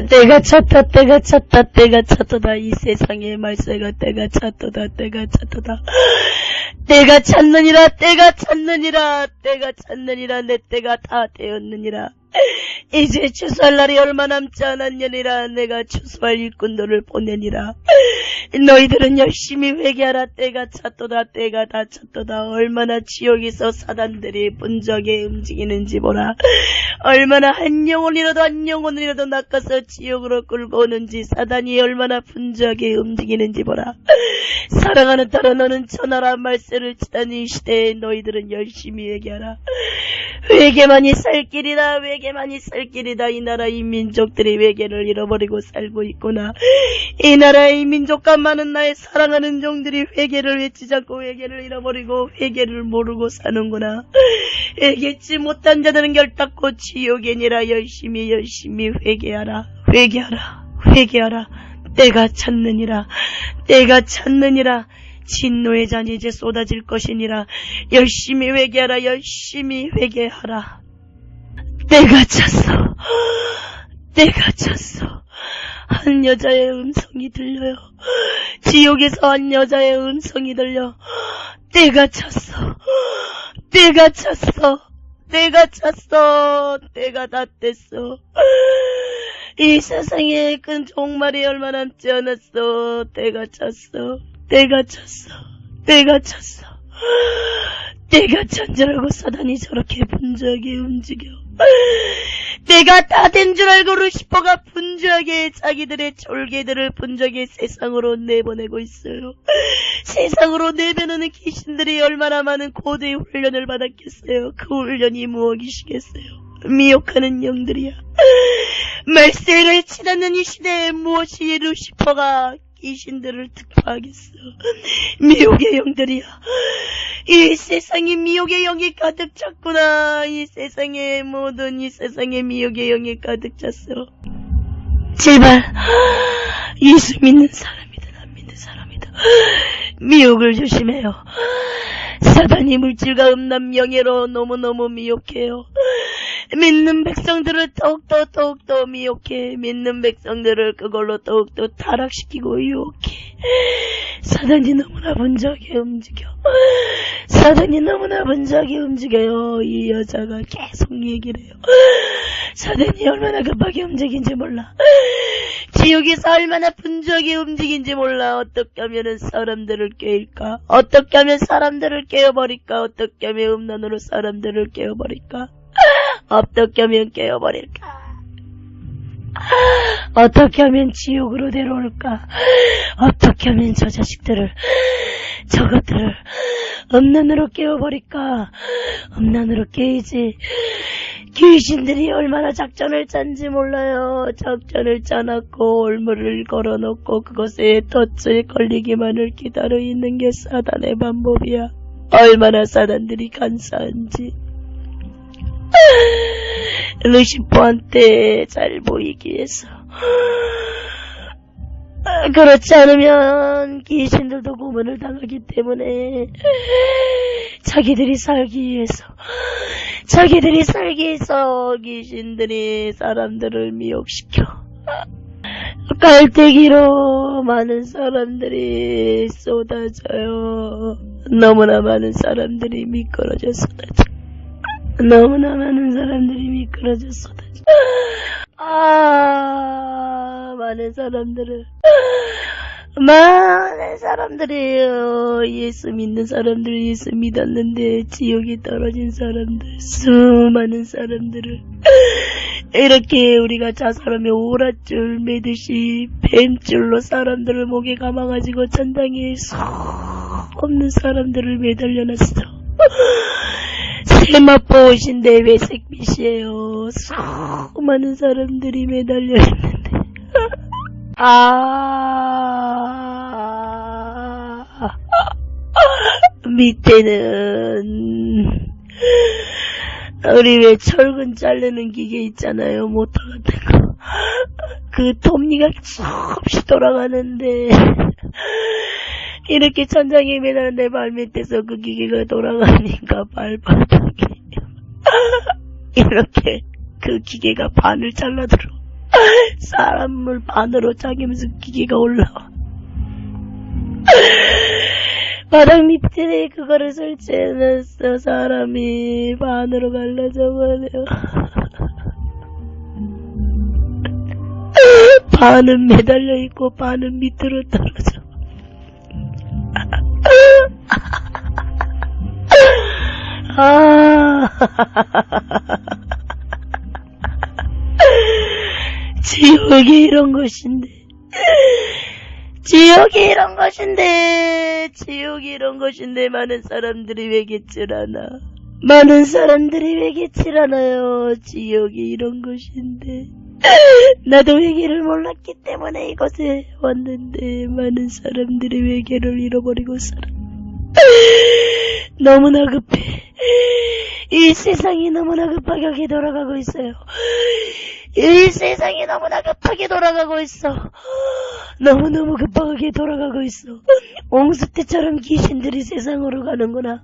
때가 찼다 때가 찼다 때가 찼도다. 이 세상의 말세가 때가 찼도다 때가 찼도다. 때가 찼느니라 때가 찼느니라 때가 찼느니라 내 때가 다 되었느니라. 이제 추수할 날이 얼마 남지 않았느니라. 내가 추수할 일꾼들을 보내니라. 너희들은 열심히 회개하라. 때가 찼도다 때가 다 찼도다. 얼마나 지옥에서 사단들이 분주하게 움직이는지 보라. 얼마나 한 영혼이라도 한 영혼이라도 낚아서 지옥으로 끌고 오는지 사단이 얼마나 분주하게 움직이는지 보라. 사랑하는 딸아, 너는 천하라 말세를 치다니 이 시대에 너희들은 열심히 회개하라. 회개만이 살 길이다. 회개만이 살 길이다. 이 나라 이 민족들이 회개를 잃어버리고 살고 있구나. 이 나라의 이 민족과 많은 나의 사랑하는 종들이 회개를 외치지 않고 회개를 잃어버리고 회개를 모르고 사는구나. 회개치 못한 자들은 결단코 지옥이니라. 열심히 회개하라. 회개하라. 회개하라. 때가 찼느니라. 때가 찼느니라. 진노의 잔이 이제 쏟아질 것이니라. 열심히 회개하라. 열심히 회개하라. 때가 찼어. 때가 찼어. 한 여자의 음성이 들려요. 지옥에서 한 여자의 음성이 들려. 때가 찼어. 때가 찼어. 때가 찼어. 때가 다 됐어. 이 세상에 큰 종말이 얼마 남지 않았어. 때가 찼어. 때가 찼어. 때가 찼어. 때가 찬 줄 알고 사단이 저렇게 분주하게 움직여. 때가 다 된 줄 알고 루시퍼가 분주하게 자기들의 졸개들을 분주하게 세상으로 내보내고 있어요. 세상으로 내보내는 귀신들이 얼마나 많은 고대의 훈련을 받았겠어요. 그 훈련이 무엇이시겠어요. 미혹하는 영들이야. 말세를 치닫는 이 시대에 무엇이 루시퍼가 귀신들을 특파하겠어. 미혹의 영들이야. 이 세상에 미혹의 영이 가득 찼구나. 이 세상에 모든 이 세상에 미혹의 영이 가득 찼어. 제발 예수 믿는 사람이든 안 믿는 사람이든 미혹을 조심해요. 사단이 물질과 음란 명예로 너무너무 미혹해요. 믿는 백성들을 더욱더 미혹해. 믿는 백성들을 그걸로 더욱더 타락시키고 유혹해. 사단이 너무나 분주하게 움직여. 사단이 너무나 분주하게 움직여요. 이 여자가 계속 얘기를 해요. 사단이 얼마나 급하게 움직인지 몰라. 지옥에서 얼마나 분주하게 움직인지 몰라. 어떻게 하면 사람들을 깨일까? 어떻게 하면 사람들을 깨어버릴까? 어떻게 하면 음란으로 사람들을 깨어버릴까? 어떻게 하면 깨어버릴까? 어떻게 하면 지옥으로 데려올까? 어떻게 하면 저 자식들을, 저것들을 음란으로 깨어버릴까? 음란으로 깨이지. 귀신들이 얼마나 작전을 짠지 몰라요. 작전을 짜놨고 올무를 걸어놓고 그것에 덫에 걸리기만을 기다려 있는 게 사단의 방법이야. 얼마나 사단들이 간사한지. 루시퍼한테 잘 보이기 위해서. 그렇지 않으면 귀신들도 고문을 당하기 때문에 자기들이 살기 위해서 귀신들이 사람들을 미혹시켜. 깔때기로 많은 사람들이 쏟아져요. 너무나 많은 사람들이 미끄러져 쏟아져. 너무나 많은 사람들이 미끄러져 쏟아져. 많은 사람들이 예수 믿는 사람들, 예수 믿었는데 지옥에 떨어진 사람들, 수많은 사람들을 이렇게 우리가 자살하며 오랏줄 매듯이 뱀줄로 사람들을 목에 감아가지고 천당에 없는 사람들을 매달려놨어. 세마포옷인데 회색빛이에요. 수많은 사람들이 매달려있는데 밑에는 우리 왜 철근 자르는 기계 있잖아요. 모터 같은 거. 그 톱니가 수없이 돌아가는데 이렇게 천장에 매달는데 발 밑에서 그 기계가 돌아가니까 발바닥이 이렇게 그 기계가 반을 잘라들어. 사람을 반으로 짜기면서 기계가 올라와. 바닥 밑에 그거를 설치해놨어. 사람이 반으로 갈라져 버려. 반은 매달려 있고 반은 밑으로 떨어져. 지옥이 이런 것인데, 지옥이 이런 것인데, 지옥이 이런 것인데, 많은 사람들이 외겠질 않아. 많은 사람들이 외겠질 않아요. 지옥이 이런 것인데. 나도 외계를 몰랐기 때문에 이곳에 왔는데, 많은 사람들이 외계를 잃어버리고 살아. 너무나 급해. 이 세상이 너무나 급하게 돌아가고 있어요. 이 세상이 너무나 급하게 돌아가고 있어. 너무너무 급하게 돌아가고 있어. 옹숙대처럼 귀신들이 세상으로 가는구나.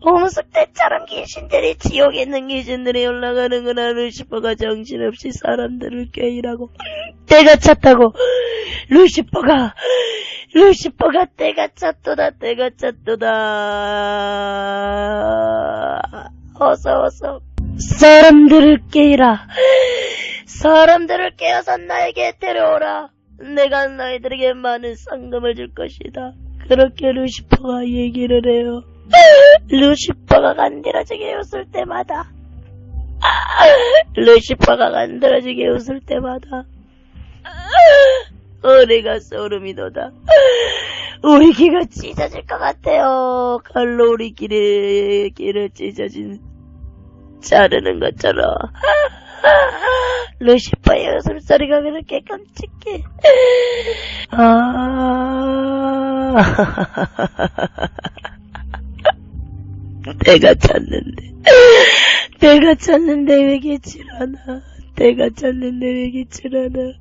옹숙대처럼 귀신들이 지옥에 있는 귀신들이 올라가는구나. 루시퍼가 정신없이 사람들을 꾀이라고 때가 찼다고. 루시퍼가 때가 찼도다. 때가 찼도다. 어서 사람들을 깨이라. 사람들을 깨어서 나에게 데려오라. 내가 너희들에게 많은 상금을 줄 것이다. 그렇게 루시퍼가 얘기를 해요. 루시퍼가 간드러지게 웃을 때마다, 루시퍼가 간드러지게 웃을 때마다 내가 소름이 돋아. 우리 귀가 찢어질 것 같아요. 칼로 우리 귀를 찢어진 자르는 것처럼. 루시퍼의 웃음소리가 그렇게 끔찍해. 내가 찾는데 외겠질 않아. 내가 찾는데 외겠질 않아.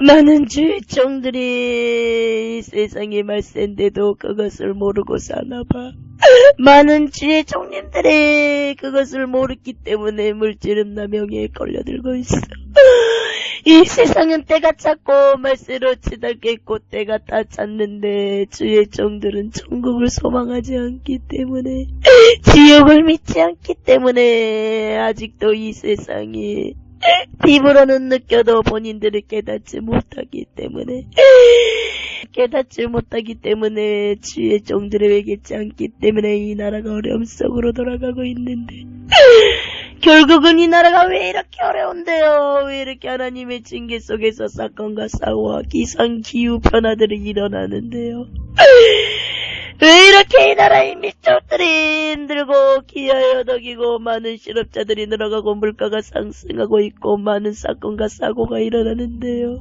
많은 주의종들이 세상에 말세인데도 그것을 모르고 사나봐. 많은 주의종님들이 그것을 모르기 때문에 물질은 남용에 걸려들고 있어. 이 세상은 때가 찼고 말세로 치닫겠고 때가 다 찼는데 주의종들은 천국을 소망하지 않기 때문에, 지옥을 믿지 않기 때문에 아직도 이 세상이 입으로는 느껴도 본인들을 깨닫지 못하기 때문에 주의 종들을 외겠지 않기 때문에 이 나라가 어려움 속으로 돌아가고 있는데, 결국은 이 나라가 왜 이렇게 어려운데요? 왜 이렇게 하나님의 징계 속에서 사건과 사고와 기상기후 변화들이 일어나는데요? 왜 이렇게 이 나라의 민족들이 힘들고 기아에 허덕이고 많은 실업자들이 늘어가고 물가가 상승하고 있고 많은 사건과 사고가 일어나는데요?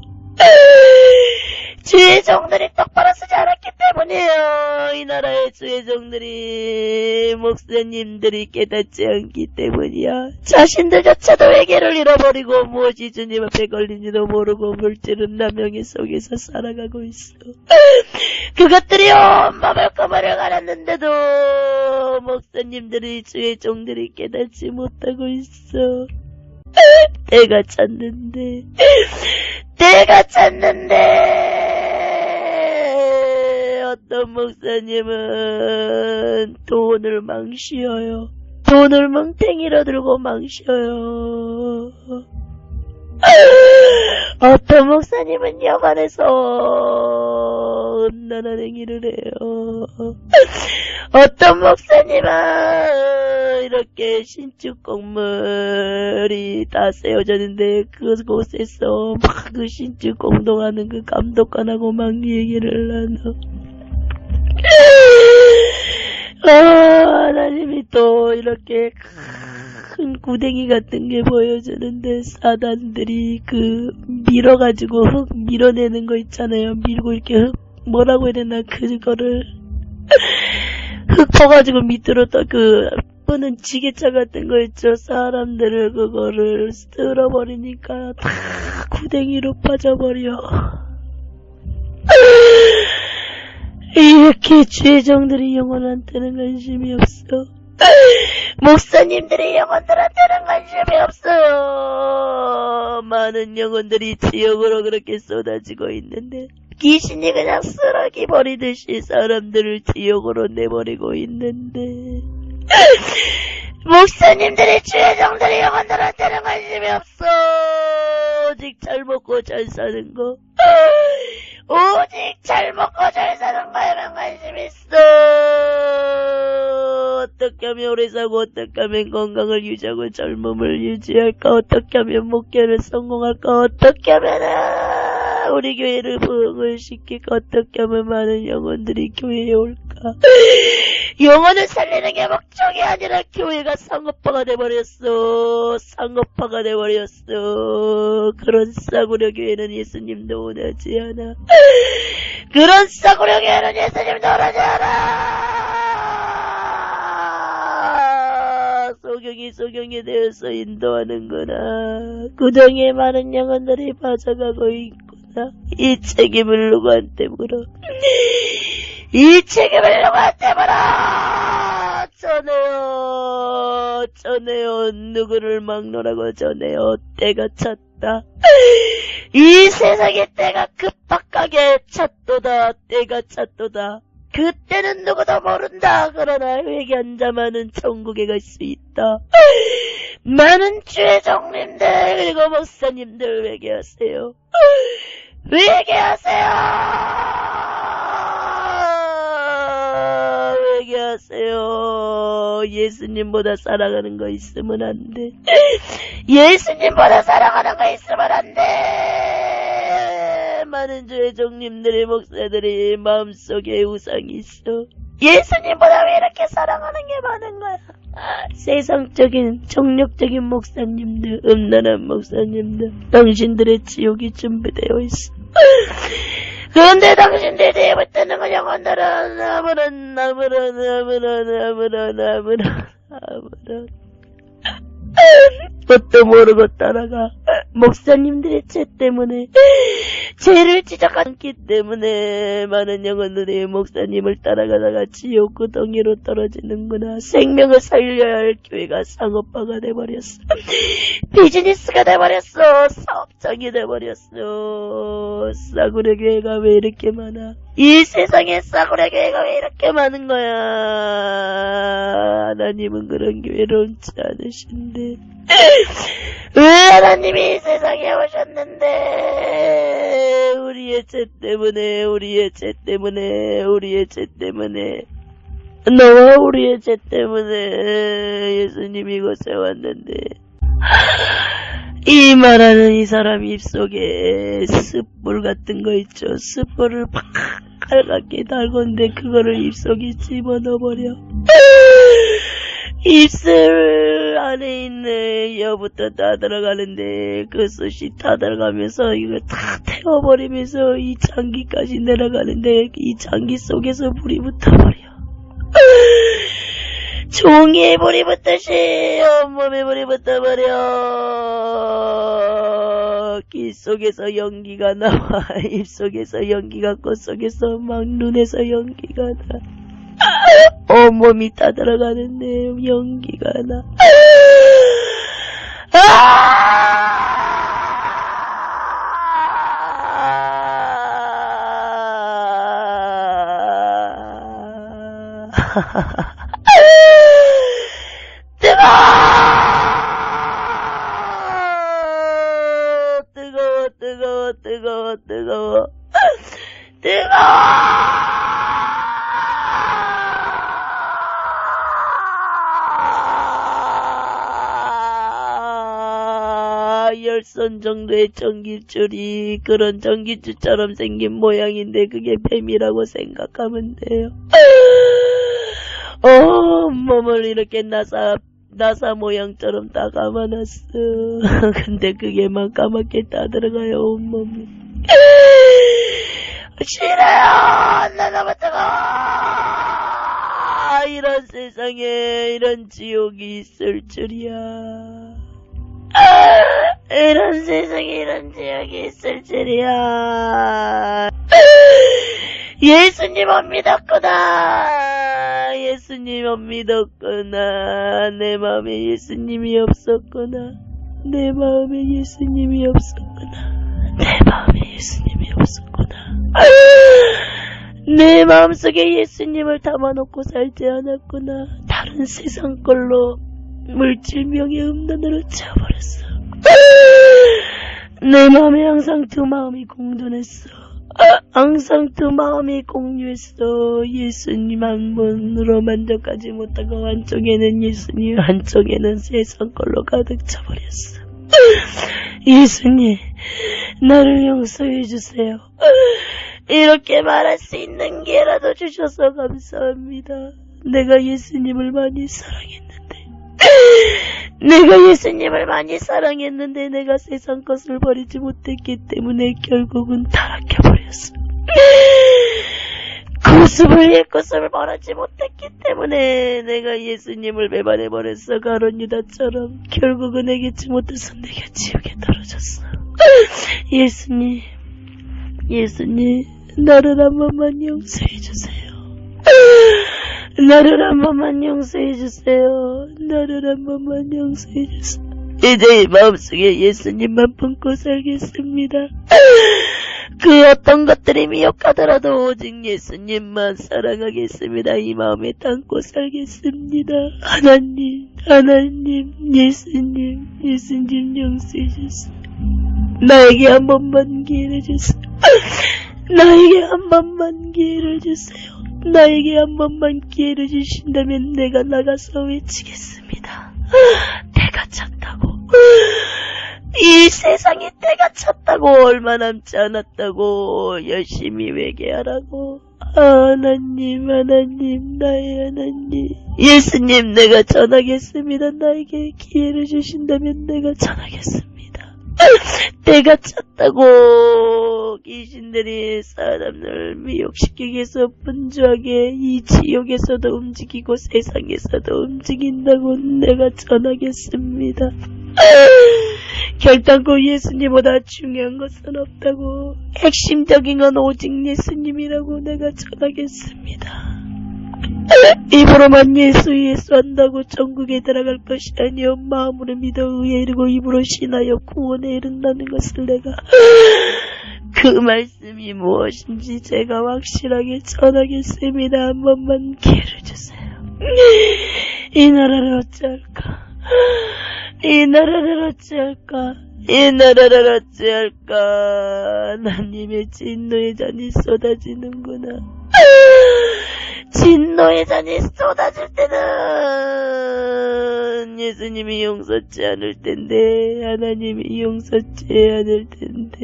주의 종들이 똑바로 쓰지 않았기 때문이에요. 이 나라의 주의 종들이, 목사님들이 깨닫지 않기 때문이야. 자신들조차도 외계를 잃어버리고 무엇이 주님 앞에 걸린지도 모르고 물질은 남용의 속에서 살아가고 있어. 그것들이 온 몸을 거머려 가렸는데도 목사님들이, 주의 종들이 깨닫지 못하고 있어. 때가 찼는데 어떤 목사님은 돈을 망쉬어요. 돈을 멍탱이로 들고 망쉬어요. 어떤 목사님은 여관에서 음란한 행위를 해요. 어떤 목사님은 이렇게 신축 건물이 다 세워졌는데 그곳에서 막 그 신축 공동하는 그 감독관하고 막 얘기를 나눠. 하나님이 또 이렇게 큰 구덩이 같은 게 보여주는데 사단들이 그 밀어가지고 흙 밀어내는 거 있잖아요. 밀고 이렇게 흙 뭐라고 해야 되나 그거를 흙 퍼가지고 밑으로 또 그 뿌는 지게차 같은 거 있죠. 사람들을 그거를 쓸어버리니까 다 구덩이로 빠져버려. 이렇게 죄종들이 영혼한테는 관심이 없어. 목사님들이 영혼들한테는 관심이 없어요. 많은 영혼들이 지옥으로 그렇게 쏟아지고 있는데 귀신이 그냥 쓰레기 버리듯이 사람들을 지옥으로 내버리고 있는데 목사님들이 주의 종들이 영혼들한테는 관심이 없어. 오직 잘 먹고 잘 사는 거, 오직 잘 먹고 잘 사는 거에만 관심 있어. 어떻게 하면 오래 사고, 어떻게 하면 건강을 유지하고 젊음을 유지할까, 어떻게 하면 목회를 성공할까, 어떻게 하면 우리 교회를 부흥을 시킬까, 어떻게 하면 많은 영혼들이 교회에 올까. 영혼을 살리는 게 목적이 아니라 교회가 상업화가 돼버렸어. 상업화가 돼버렸어. 그런 싸구려 교회는 예수님도 원하지 않아. 그런 싸구려 교회는 예수님도 원하지 않아. 소경이 되어서 인도하는구나. 구덩이에 많은 영혼들이 빠져가고 있구나. 이 책임을 누구한테 물어? 이 책임을 누구한테 물어? 전해요. 누구를 막노라고 전해요. 때가 찼다. 이 세상의 때가 급박하게 찼도다. 때가 찼도다. 그때는 누구도 모른다. 그러나 회개한 자만은 천국에 갈 수 있다. 많은 주의 종님들 그리고 목사님들 회개하세요. 회개하세요. 예수님보다 사랑하는 거 있으면 안 돼. 예수님보다 사랑하는 거 있으면 안 돼. 많은 주의 종님들의 목사들이 마음속에 우상이 있어. 예수님보다 왜 이렇게 사랑하는 게 많은 거야? 세상적인 정력적인 목사님들, 음란한 목사님들, 당신들의 지옥이 준비되어 있어. 그런데 당신들 뒤에 붙드는 건 영혼들은 아무런 뭣도 모르고 따라가. 목사님들의 죄 때문에, 죄를 지적하지 않기 때문에 많은 영혼들이 목사님을 따라가다가 지옥 구덩이로 떨어지는구나. 생명을 살려야 할 교회가 상업화가 돼버렸어. 비즈니스가 돼버렸어. 사업장이 돼버렸어. 싸구려 교회가 왜 이렇게 많아? 이 세상에 싸구려 교회가 왜 이렇게 많은 거야? 하나님은 그런 교회를 얹지 않으신데. 왜 하나님이 이 세상에 오셨는데? 우리의 죄 때문에 너와 우리의 죄 때문에 예수님이 이곳에 왔는데, 이 말하는 이 사람 입속에 숯불 같은 거 있죠. 숯불을 팍 칼같게 달건데 그거를 입속에 집어넣어버려. 입술 안에 있는 혀부터 다 들어가는데 그 숯이 다 들어가면서 이거 다 태워버리면서 이 장기까지 내려가는데 이 장기 속에서 불이 붙어버려. 종이에 불이 붙듯이 온몸에 불이 붙어버려. 귀 속에서 연기가 나와. 입 속에서 연기가, 코 속에서 막 눈에서 연기가 나. 온몸이 다 들어가는데 연기가 나. 뜨거워. 열선 정도의 전기줄이 그런 전기줄처럼 생긴 모양인데 그게 뱀이라고 생각하면 돼요. 몸을 이렇게 나사 모양처럼 다 감아놨어. 근데 그게 막 까맣게 다 들어가요, 온몸이. 싫어요. 나 너무 뜨거워. 이런 세상에 이런 지옥이 있을 줄이야. 이런 세상에 이런 지옥이 있을 줄이야. 예수님 옵니다구나. 예수님을 믿었구나. 내 마음에 예수님이 없었구나. 내 마음에 예수님이 없었구나. 내 마음에 예수님이 없었구나. 내 마음속에 예수님을 담아놓고 살지 않았구나. 다른 세상 걸로 물질명의 음란으로 채워버렸어. 내 마음에 항상 두 마음이 공존했어. 항상 두 마음이 공유했어. 예수님 한 분으로 만족하지 못하고 한쪽에는 예수님, 한쪽에는 세상 걸로 가득 차버렸어. 예수님, 나를 용서해 주세요. 이렇게 말할 수 있는 기회라도 주셔서 감사합니다. 내가 예수님을 많이 사랑했는데, 내가 세상 것을 버리지 못했기 때문에 결국은 타락해버렸어. 구습을 옛것을 버리지 못했기 때문에 내가 예수님을 배반해버렸어. 가룟 유다처럼 결국은 애겠지 못해서 내가 지옥에 떨어졌어. 예수님, 나를 한 번만 용서해주세요. 나를 한 번만 용서해주세요. 이제 이 마음속에 예수님만 품고 살겠습니다. 그 어떤 것들이 미혹하더라도 오직 예수님만 사랑하겠습니다. 이 마음에 담고 살겠습니다. 하나님, 예수님 용서해주세요. 나에게 한 번만 기회를 주세요. 나에게 한 번만 기회를 주신다면 내가 나가서 외치겠습니다. 때가 찼다고. 이 세상에 때가 찼다고. 얼마 남지 않았다고. 열심히 회개하라고. 하나님, 나의 하나님. 예수님, 내가 전하겠습니다. 나에게 기회를 주신다면 내가 전하겠습니다. 때가 찼다고. 귀신들이 사람을 미혹시키기 위해서 분주하게 이 지옥에서도 움직이고 세상에서도 움직인다고 내가 전하겠습니다. 결단코 예수님보다 중요한 것은 없다고. 핵심적인 건 오직 예수님이라고 내가 전하겠습니다. 입으로만 예수 한다고 천국에 들어갈 것이 아니요 마음으로 믿어 의에 이르고 입으로 신하여 구원에 이른다는 것을 내가 그 말씀이 무엇인지 제가 확실하게 전하겠습니다. 한 번만 기회를 주세요. 이 나라를 어찌할까? 하나님의 진노의 잔이 쏟아지는구나. 진노의 잔이 쏟아질 때는 예수님이 용서치 않을 텐데, 하나님이 용서치 않을 텐데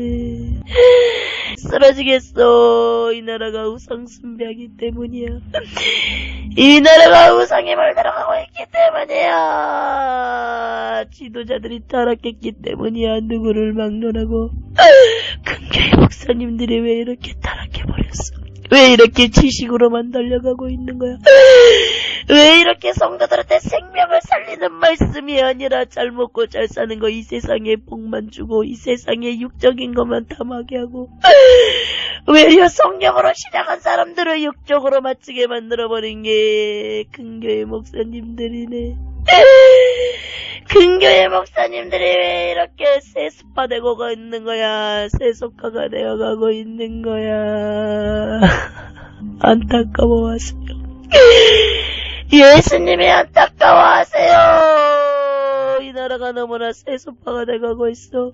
쓰러지겠어. 이 나라가 우상 숭배하기 때문이야. 이 나라가 우상에 물들어가고 있기 때문이야. 지도자들이 타락했기 때문이야. 누구를 막론하고. 근교의 목사님들이 왜 이렇게 타락해버렸어? 왜 이렇게 지식으로만 달려가고 있는 거야? 왜 이렇게 성도들한테 생명을 살리는 말씀이 아니라 잘 먹고 잘 사는 거, 이 세상에 복만 주고 이 세상에 육적인 것만 탐하게 하고, 외려 성령으로 시작한 사람들을 육적으로 마치게 만들어버린 게 근교의 목사님들이네. 근교의 목사님들이 왜 이렇게 세습화되고 있는 거야? 세속화가 되어가고 있는 거야. 안타까워하세요. 예수님이 안타까워하세요. 이 나라가 너무나 세속화가 돼가고 있어.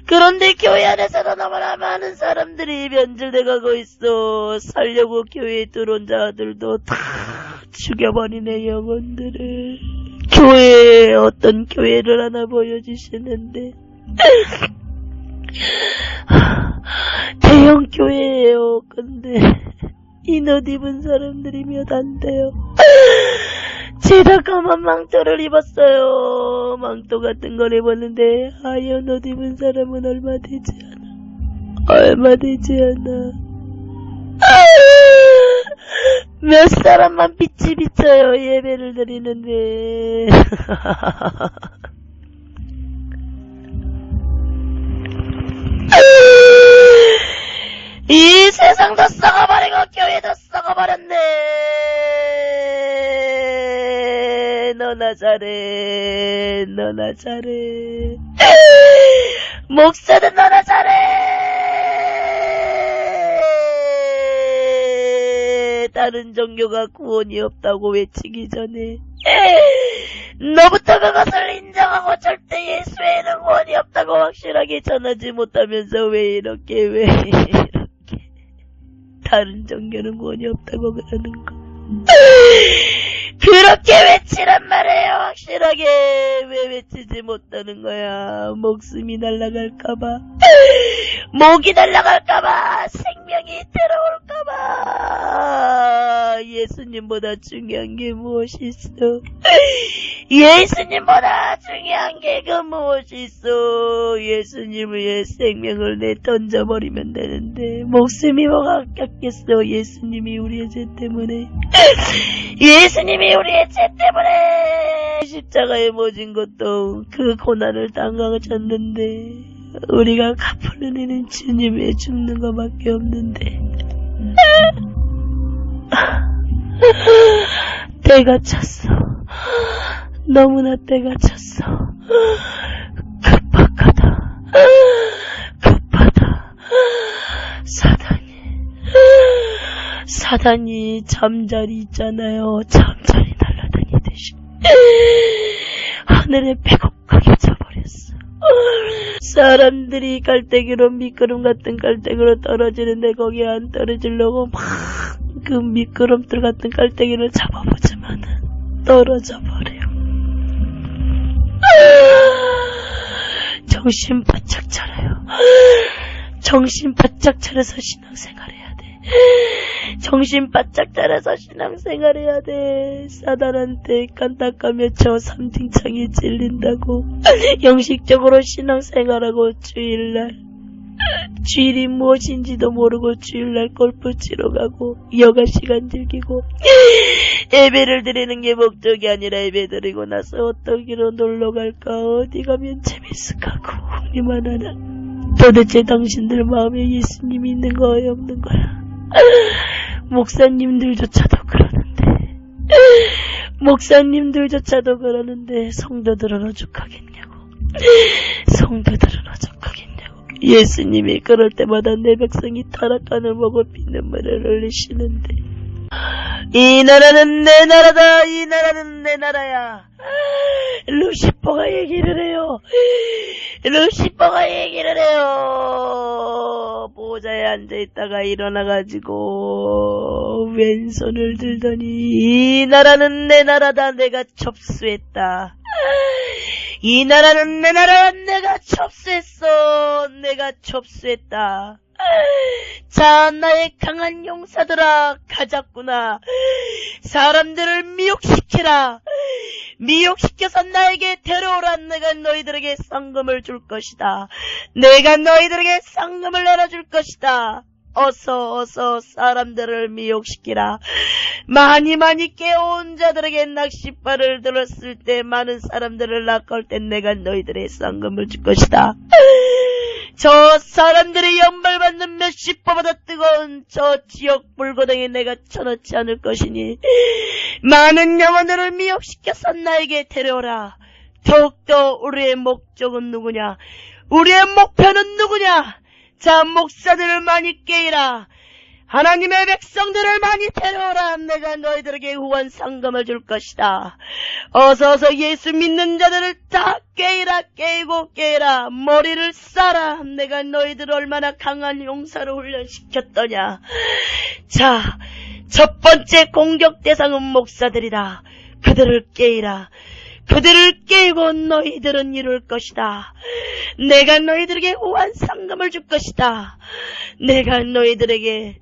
그런데 교회 안에서도 너무나 많은 사람들이 변질돼가고 있어. 살려고 교회에 들어온 자들도 다 죽여버리네, 영혼들을. 교회에 어떤 교회를 하나 보여주시는데 대형 교회예요. 근데 이 옷 입은 사람들이 몇 안 돼요. 제가 까만 망토를 입었어요. 망토 같은 걸 입었는데 하얀 옷 입은 사람은 얼마 되지 않아. 몇 사람만 빛이 비쳐요. 예배를 드리는데. 이 세상도 썩어버리고 교회도 썩어버렸네. 너나 잘해. 너나 잘해. 목사는 너나 잘해. 다른 종교가 구원이 없다고 외치기 전에 너부터 그것을 인정하고 절대 예수 외에는 구원이 없다고 확실하게 전하지 못하면서 왜 이렇게 다른 종교는 구원이 없다고 그러는 거. 그렇게 외치란 말이에요. 확실하게 왜 외치지 못하는 거야. 목숨이 날아갈까봐, 목이 날아갈까봐, 생명이 들어올까봐. 예수님보다 중요한 게 무엇이 있어? 예수님보다 중요한 게 그 무엇이 있어? 예수님 위해 생명을 내 던져버리면 되는데 목숨이 뭐가 아깝겠어. 예수님이 우리의 죄 때문에, 예수님이 우리의 죄 때문에 십자가에 못 진 것도 그 고난을 당하셨는데 우리가 갚을 은혜는 주님 위해 죽는 것밖에 없는데 때가 찼어. 너무나 때가 찼어. 급박하다. 급하다. 사단이 잠자리 있잖아요. 잠자리 날아다니듯이 하늘에 빼곡하게 져버렸어. 사람들이 깔때기로, 미끄럼 같은 깔때기로 떨어지는데 거기에 안 떨어지려고 막 그 미끄럼틀 같은 깔때기를 잡아보지만은 떨어져 버려. 정신 바짝 차려요. 정신 바짝 차려서 신앙생활해야 돼. 정신 바짝 차려서 신앙생활해야 돼. 사단한테 깐딱하며 저 삼등창에 찔린다고 형식적으로 신앙생활하고 주일이 무엇인지도 모르고 주일날 골프 치러 가고 여가 시간 즐기고 예배를 드리는 게 목적이 아니라 예배 드리고 나서 어디로 놀러 갈까, 어디 가면 재밌을까 궁리만 하는. 도대체 당신들 마음에 예수님이 있는 거야 없는 거야? 목사님들조차도 그러는데 성도들은 오죽하겠냐고. 성도들은 오죽하겠냐고. 예수님이 그럴 때마다 내 백성이 타락간을 먹어 피눈물을 흘리시는데 이 나라는 내 나라다. 이 나라는 내 나라야. 루시퍼가 얘기를 해요. 보호자에 앉아있다가 일어나가지고 왼손을 들더니 이 나라는 내 나라다. 내가 접수했다. 이 나라는 내 나라. 내가 접수했다. 자, 나의 강한 용사들아, 가자꾸나. 사람들을 미혹시켜서 나에게 데려오라. 내가 너희들에게 상금을 줄 것이다. 내가 너희들에게 상금을 내려줄 것이다. 어서 사람들을 미혹시키라. 많이 깨어온 자들에게 낚싯발을 들었을 때 많은 사람들을 낚을 때 내가 너희들의 상금을 줄 것이다. 저 사람들이 연발받는 몇십 보다 뜨거운 저 지옥 불고등에 내가 쳐넣지 않을 것이니 많은 영혼들을 미혹시켜서 나에게 데려오라. 더욱더 우리의 목적은 누구냐? 우리의 목표는 누구냐? 자, 목사들을 많이 깨이라. 하나님의 백성들을 많이 데려오라. 내가 너희들에게 후원 상금을 줄 것이다. 어서 예수 믿는 자들을 다 깨이라. 머리를 싸라. 내가 너희들을 얼마나 강한 용사로 훈련시켰더냐. 자, 첫 번째 공격 대상은 목사들이다. 그들을 깨이라. 그들을 깨고 너희들은 이룰 것이다. 내가 너희들에게 후한 상금을 줄 것이다. 내가 너희들에게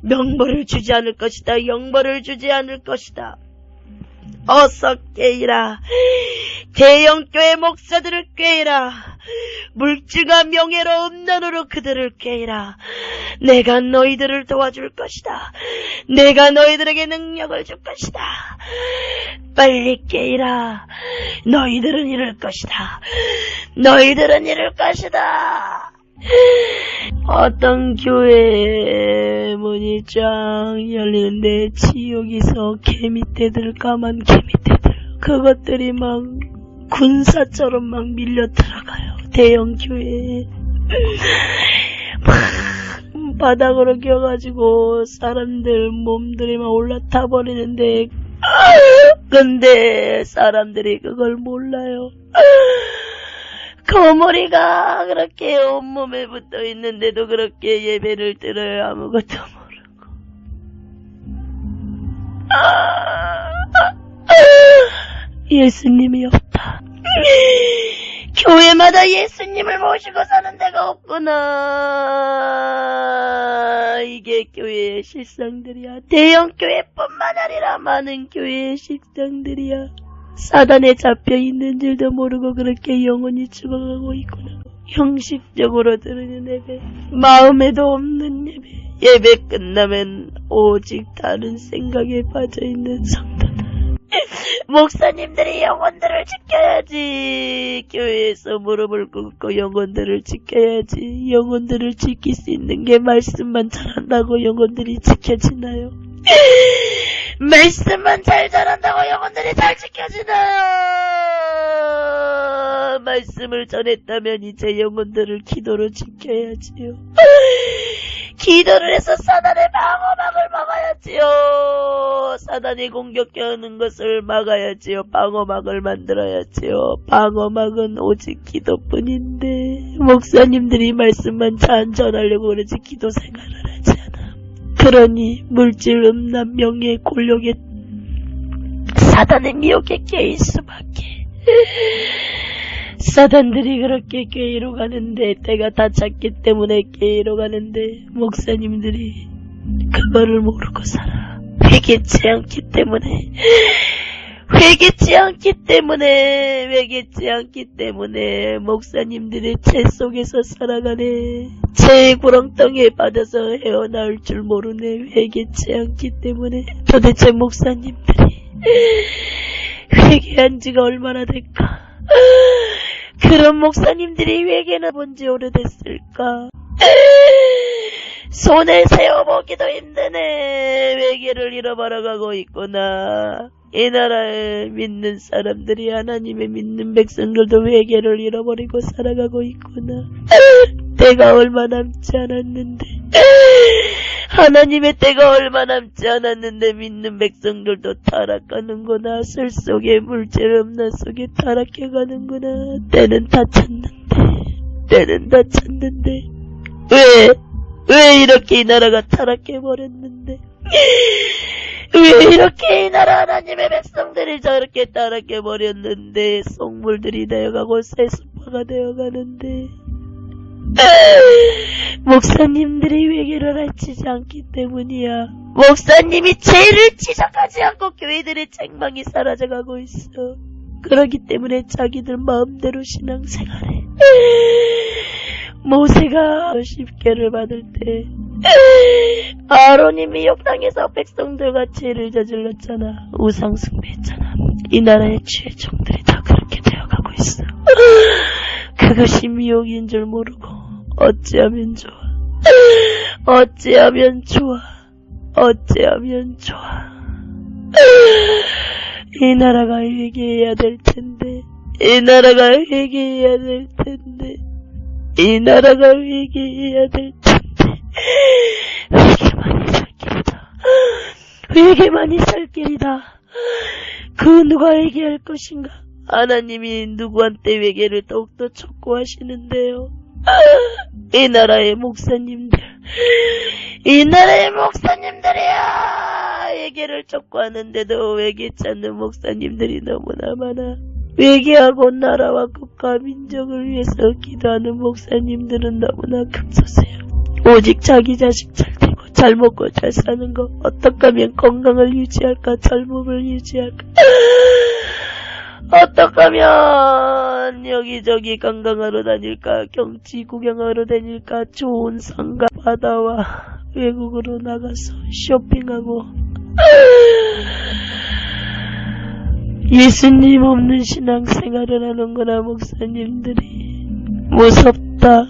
명벌을 주지 않을 것이다. 영벌을 주지 않을 것이다. 어서 깨이라. 대형교회 목사들을 깨이라. 물질과 명예로 음란으로 그들을 깨이라. 내가 너희들을 도와줄 것이다. 내가 너희들에게 능력을 줄 것이다. 빨리 깨이라. 너희들은 이룰 것이다. 어떤 교회 문이 쫙 열리는데 지옥에서 개미떼들, 까만 개미떼들 그것들이 막 군사처럼 막 밀려 들어가요. 대형 교회에. 막 바닥으로 끼어가지고 사람들 몸들이 막 올라타 버리는데, 근데 사람들이 그걸 몰라요. 거머리가 그렇게 온몸에 붙어 있는데도 그렇게 예배를 드려요. 아무것도 모르고. 예수님이 없다. 교회마다 예수님을 모시고 사는 데가 없구나. 이게 교회의 실상들이야. 대형 교회뿐만 아니라 많은 교회의 실상들이야. 사단에 잡혀있는 줄도 모르고 그렇게 영혼이 죽어가고 있구나. 형식적으로 드리는 예배, 마음에도 없는 예배, 예배 끝나면 오직 다른 생각에 빠져있는 성도들. 목사님들이 영혼들을 지켜야지. 교회에서 무릎을 꿇고 영혼들을 지켜야지. 영혼들을 지킬 수 있는 게 말씀만 잘한다고 영혼들이 지켜지나요? 말씀만 잘 잘한다고 영혼들이 잘 지켜지나요? 말씀을 전했다면 이제 영혼들을 기도로 지켜야지요. 기도를 해서 사단의 방어막을 막아야지요. 사단이 공격하는 것을 막아야지요. 방어막을 만들어야지요. 방어막은 오직 기도뿐인데 목사님들이 말씀만 잘 전하려고 그러지 기도 생활을 하지 않아. 그러니 물질, 음란, 명예, 권력에 사단의 미혹에 깨일 수밖에. 사단들이 그렇게 꾀이로 가는데, 때가 다 찼기 때문에 꾀이로 가는데 목사님들이 그거를 모르고 살아. 회개치 않기 때문에, 회개치 않기 때문에 목사님들이 죄 속에서 살아가네. 죄의 구렁텅이에 빠져서 헤어나올 줄 모르네. 회개치 않기 때문에. 도대체 목사님들이 회개한 지가 얼마나 될까? 그런 목사님들이 회개는 본지 오래됐을까? 손에 세워보기도 힘드네. 회개를 잃어버려가고 있구나. 이 나라에 믿는 사람들이, 하나님의 믿는 백성들도 회개를 잃어버리고 살아가고 있구나. 때가 얼마 남지 않았는데, 하나님의 때가 얼마 남지 않았는데 믿는 백성들도 타락하는구나. 술 속에 물질 음란 속에 타락해가는구나. 때는 다 찼는데 왜 이렇게 이 나라가 타락해버렸는데, 왜 이렇게 이 나라 하나님의 백성들이 저렇게 타락해버렸는데, 속물들이 되어가고 세수파가 되어가는데, 목사님들이 회개를 알치지 않기 때문이야. 목사님이 죄를 지적하지 않고 교회들의 책망이 사라져가고 있어. 그러기 때문에 자기들 마음대로 신앙생활해. 모세가 10계를 받을 때 아론이 미혹당해서 백성들과 죄를 저질렀잖아. 우상숭배했잖아. 이 나라의 죄종들이 다 그렇게 되어가고 있어. 그것이 미혹인 줄 모르고 어찌하면 좋아. 이 나라가 회개해야 될 텐데. 회개만이 살 길이다. 그 누가 회개할 것인가? 하나님이 누구한테 회개를 더욱더 촉구하시는데요. 이 나라의 목사님들이야. 회개를 촉구하는데도 회개치 않는 목사님들이 너무나 많아. 회개하고 나라와 국가 민족을 위해서 기도하는 목사님들은 너무나 극소수야. 오직 자기 자식 잘 되고 잘 먹고 잘 사는 거, 어떻게 하면 건강을 유지할까, 젊음을 유지할까, 어떻게 하면 여기저기 관광하러 다닐까, 경치 구경하러 다닐까, 좋은 산과 바다와 외국으로 나가서 쇼핑하고. 예수님 없는 신앙생활을 하는구나. 목사님들이 무섭다.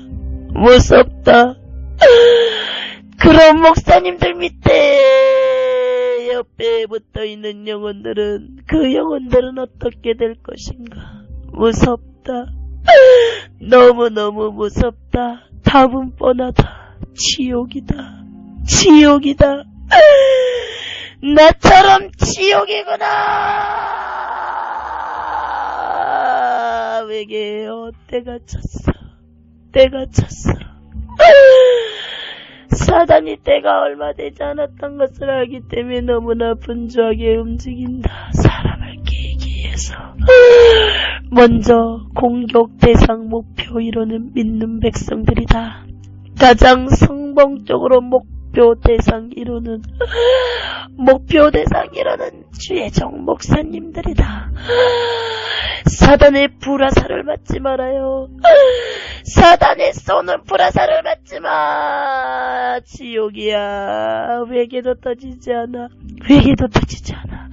그런 목사님들 밑에 옆에 붙어있는 영혼들은 그 영혼들은 어떻게 될 것인가. 무섭다. 너무너무 무섭다. 답은 뻔하다. 지옥이다. 지옥이다. 나처럼 지옥이구나. 외계어 때가 찼어. 때가 찼어. 사단이 때가 얼마 되지 않았던 것을 알기 때문에 너무나 분주하게 움직인다. 사람을 깨기 위해서. 먼저 공격 대상 목표 이론은 믿는 백성들이다. 가장 성공적으로 목표 대상 이론은 주의종 목사님들이다. 사단의 불화살을 맞지 말아요. 사단의 쏘는 불화살을 맞지 마. 지옥이야. 외계도 터지지 않아. 외계도 터지지 않아.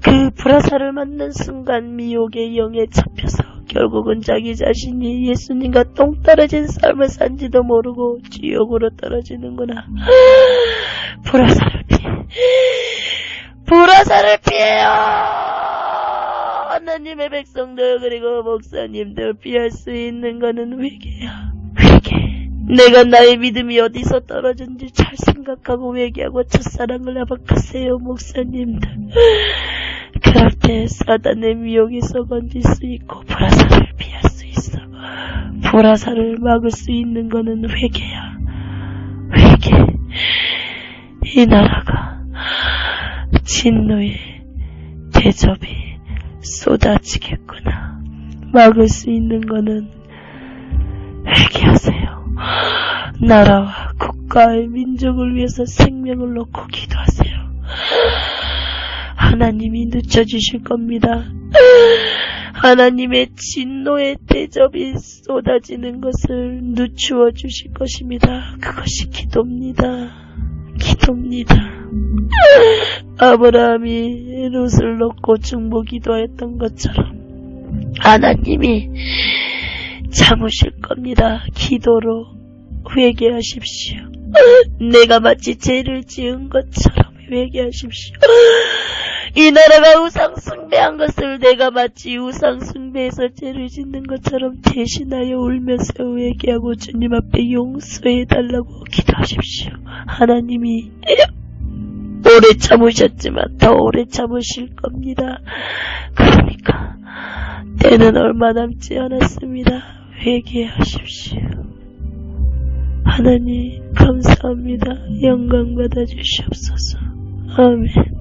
그 불화살을 맞는 순간 미혹의 영에 잡혀서 결국은 자기 자신이 예수님과 똥 떨어진 삶을 산지도 모르고 지옥으로 떨어지는구나. 불화살을 피해. 불화살을 피해요. 하나님의 백성들 그리고 목사님들 피할 수 있는 거는 외계야. 외계. 내가 나의 믿음이 어디서 떨어진지 잘 생각하고 외계하고 첫사랑을 회복하세요 목사님들. 그럴 때 사단의 미혹에서 건질 수 있고 불화살을 피할 수 있어. 불화살을 막을 수 있는 거는 회개야. 회개. 이 나라가 진노의 대접이 쏟아지겠구나. 막을 수 있는 거는 회개하세요. 나라와 국가의 민족을 위해서 생명을 놓고 기도하세요. 하나님이 늦춰주실 겁니다. 하나님의 진노의 대접이 쏟아지는 것을 늦추어 주실 것입니다. 그것이 기도입니다. 기도입니다. 아브라함이 롯을 놓고 중보 기도했던 것처럼 하나님이 참으실 겁니다. 기도로 회개하십시오. 내가 마치 죄를 지은 것처럼 회개하십시오. 이 나라가 우상 숭배한 것을 내가 마치 우상 숭배해서 죄를 짓는 것처럼 대신하여 울면서 회개하고 주님 앞에 용서해달라고 기도하십시오. 하나님이 오래 참으셨지만 더 오래 참으실 겁니다. 그러니까 때는 얼마 남지 않았습니다. 회개하십시오. 하나님 감사합니다. 영광 받아주시옵소서. 아멘.